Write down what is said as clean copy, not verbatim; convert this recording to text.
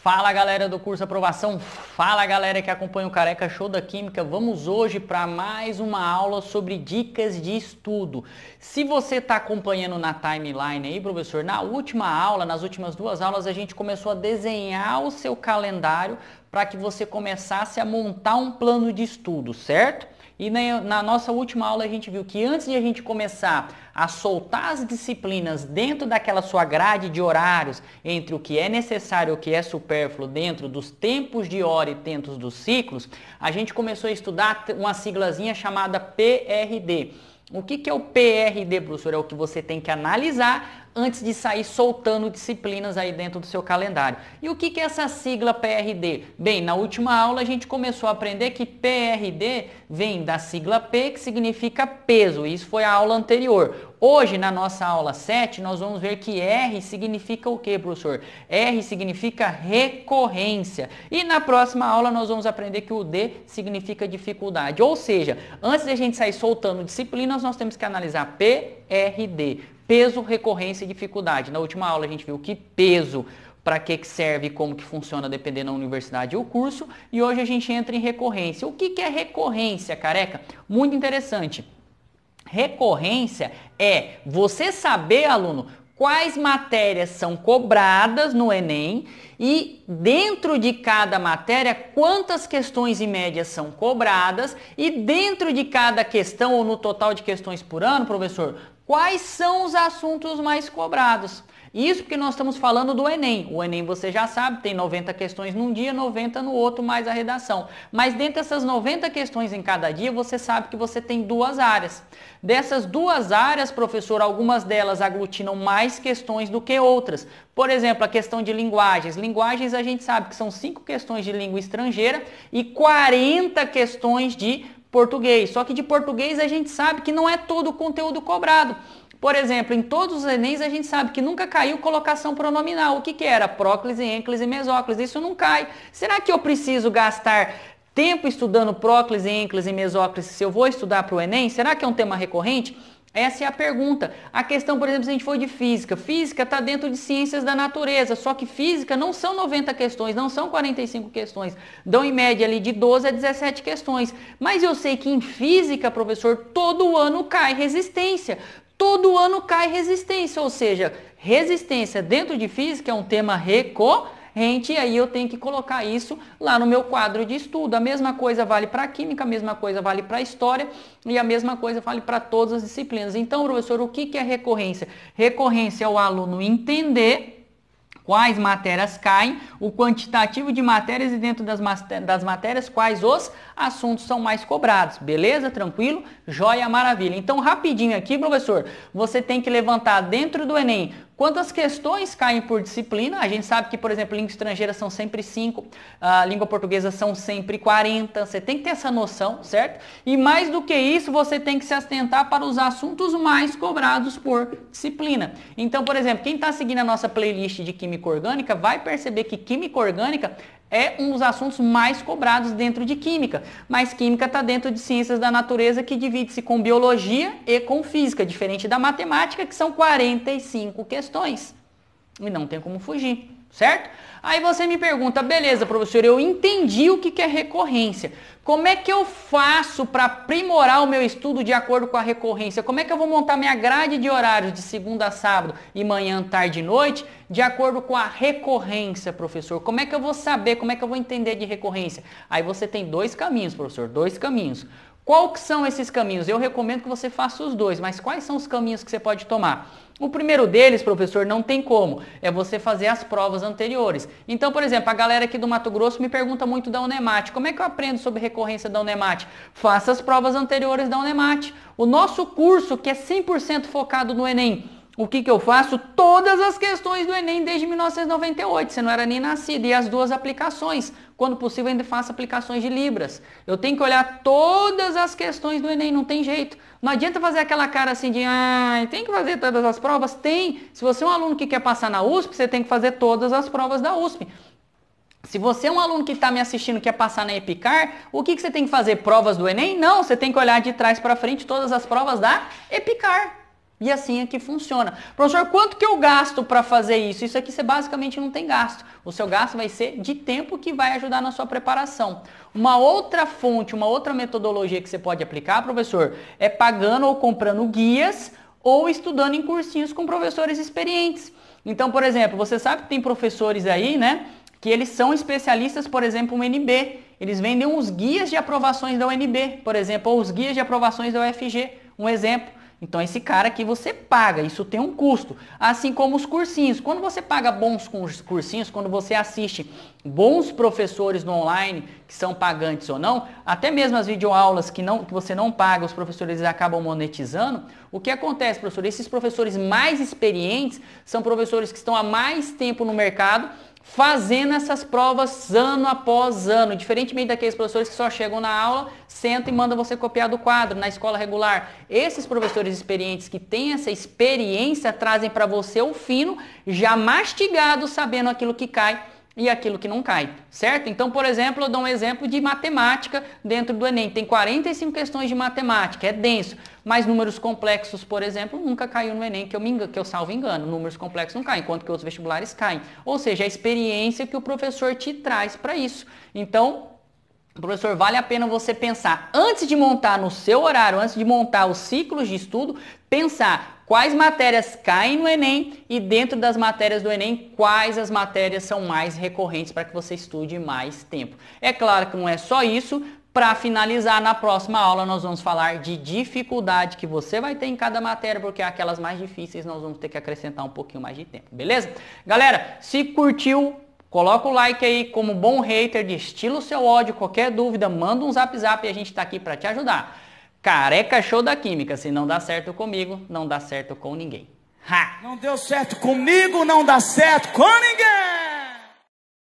Fala galera do curso Aprovação, fala galera que acompanha o Careca Show da Química. Vamos hoje para mais uma aula sobre dicas de estudo. Se você está acompanhando na timeline aí, professor, na última aula, nas últimas duas aulas, a gente começou a desenhar o seu calendário para que você começasse a montar um plano de estudo, certo? E na nossa última aula a gente viu que antes de a gente começar a soltar as disciplinas dentro daquela sua grade de horários, entre o que é necessário e o que é supérfluo dentro dos tempos de hora e tempos dos ciclos, a gente começou a estudar uma siglazinha chamada PRD. O que é o PRD, professor? É o que você tem que analisar antes de sair soltando disciplinas aí dentro do seu calendário. E o que é essa sigla PRD? Bem, na última aula a gente começou a aprender que PRD vem da sigla P, que significa peso. Isso foi a aula anterior. Hoje, na nossa aula 7, nós vamos ver que R significa o que, professor? R significa recorrência. E na próxima aula nós vamos aprender que o D significa dificuldade. Ou seja, antes de a gente sair soltando disciplinas, nós temos que analisar PRD. Peso, recorrência e dificuldade. Na última aula a gente viu que peso, para que serve e como que funciona dependendo da universidade ou curso. E hoje a gente entra em recorrência. O que é recorrência, careca? Muito interessante. Recorrência é você saber, aluno, quais matérias são cobradas no Enem e dentro de cada matéria quantas questões em média são cobradas e dentro de cada questão ou no total de questões por ano, professor, quais são os assuntos mais cobrados. Isso porque nós estamos falando do Enem. O Enem, você já sabe, tem 90 questões num dia, 90 no outro, mais a redação. Mas dentro dessas 90 questões em cada dia, você sabe que você tem duas áreas. Dessas duas áreas, professor, algumas delas aglutinam mais questões do que outras. Por exemplo, a questão de linguagens. Linguagens a gente sabe que são 5 questões de língua estrangeira e 40 questões de português. Só que de português a gente sabe que não é todo o conteúdo cobrado. Por exemplo, em todos os Enems a gente sabe que nunca caiu colocação pronominal. O que era? Próclise, ênclise e mesóclise. Isso não cai. Será que eu preciso gastar tempo estudando próclise, ênclise e mesóclise se eu vou estudar para o Enem? Será que é um tema recorrente? Essa é a pergunta. A questão, por exemplo, se a gente for de física. Física está dentro de ciências da natureza, só que física não são 90 questões, não são 45 questões. Dão em média ali de 12 a 17 questões. Mas eu sei que em física, professor, todo ano cai resistência. Todo ano cai resistência, ou seja, resistência dentro de física é um tema recorrente e aí eu tenho que colocar isso lá no meu quadro de estudo. A mesma coisa vale para a química, a mesma coisa vale para a história e a mesma coisa vale para todas as disciplinas. Então, professor, o que é recorrência? Recorrência é o aluno entender quais matérias caem, o quantitativo de matérias e dentro das matérias quais os assuntos são mais cobrados. Beleza? Tranquilo? Joia, maravilha. Então, rapidinho aqui, professor, você tem que levantar dentro do Enem quantas questões caem por disciplina. A gente sabe que, por exemplo, língua estrangeira são sempre 5, a língua portuguesa são sempre 40. Você tem que ter essa noção, certo? E mais do que isso, você tem que se atentar para os assuntos mais cobrados por disciplina. Então, por exemplo, quem está seguindo a nossa playlist de Química Orgânica vai perceber que Química Orgânica é um dos assuntos mais cobrados dentro de Química. Mas Química está dentro de Ciências da Natureza, que divide-se com Biologia e com Física, diferente da Matemática, que são 45 questões. E não tem como fugir, certo? Aí você me pergunta, beleza, professor, eu entendi o que é recorrência. Como é que eu faço para aprimorar o meu estudo de acordo com a recorrência? Como é que eu vou montar minha grade de horários de segunda a sábado e manhã, tarde e noite de acordo com a recorrência, professor? Como é que eu vou saber, como é que eu vou entender de recorrência? Aí você tem dois caminhos, professor, dois caminhos. Qual que são esses caminhos? Eu recomendo que você faça os dois, mas quais são os caminhos que você pode tomar? O primeiro deles, professor, não tem como, é você fazer as provas anteriores. Então, por exemplo, a galera aqui do Mato Grosso me pergunta muito da Unemat. Como é que eu aprendo sobre recorrência da Unemat? Faça as provas anteriores da Unemat. O nosso curso, que é 100% focado no Enem, o que eu faço? Todas as questões do Enem desde 1998, você não era nem nascido, e as duas aplicações. Quando possível, ainda faço aplicações de Libras. Eu tenho que olhar todas as questões do Enem, não tem jeito. Não adianta fazer aquela cara assim de, tem que fazer todas as provas? Tem. Se você é um aluno que quer passar na USP, você tem que fazer todas as provas da USP. Se você é um aluno que está me assistindo e quer passar na EPICAR, o que você tem que fazer? Provas do Enem? Não, você tem que olhar de trás para frente todas as provas da EPICAR. E assim é que funciona. Professor, quanto que eu gasto para fazer isso? Isso aqui você basicamente não tem gasto. O seu gasto vai ser de tempo que vai ajudar na sua preparação. Uma outra fonte, uma outra metodologia que você pode aplicar, professor, é pagando ou comprando guias ou estudando em cursinhos com professores experientes. Então, por exemplo, você sabe que tem professores aí, né, que eles são especialistas, por exemplo, no UNB. Eles vendem os guias de aprovações da UNB, por exemplo, ou os guias de aprovações da UFG, um exemplo. Então, esse cara aqui você paga, isso tem um custo. Assim como os cursinhos. Quando você paga bons cursinhos, quando você assiste bons professores no online, que são pagantes ou não, até mesmo as videoaulas que você não paga, os professores acabam monetizando, o que acontece, professor? Esses professores mais experientes são professores que estão há mais tempo no mercado, fazendo essas provas ano após ano, diferentemente daqueles professores que só chegam na aula, sentam e mandam você copiar do quadro na escola regular. Esses professores experientes que têm essa experiência trazem para você o fino, já mastigado, sabendo aquilo que cai e aquilo que não cai, certo? Então, por exemplo, eu dou um exemplo de matemática dentro do Enem. Tem 45 questões de matemática, é denso, mas números complexos, por exemplo, nunca caiu no Enem, que eu salvo engano. Números complexos não caem, enquanto que outros vestibulares caem. Ou seja, a experiência que o professor te traz para isso. Então, professor, vale a pena você pensar, antes de montar no seu horário, antes de montar os ciclos de estudo, pensar quais matérias caem no Enem e dentro das matérias do Enem, quais as matérias são mais recorrentes para que você estude mais tempo. É claro que não é só isso. Para finalizar, na próxima aula nós vamos falar de dificuldade que você vai ter em cada matéria, porque aquelas mais difíceis nós vamos ter que acrescentar um pouquinho mais de tempo, beleza? Galera, se curtiu, coloca o like aí como bom hater, destila o seu ódio, qualquer dúvida, manda um zap e a gente tá aqui para te ajudar. Careca Show da Química, se não dá certo comigo, não dá certo com ninguém. Ha! Não deu certo comigo, não dá certo com ninguém!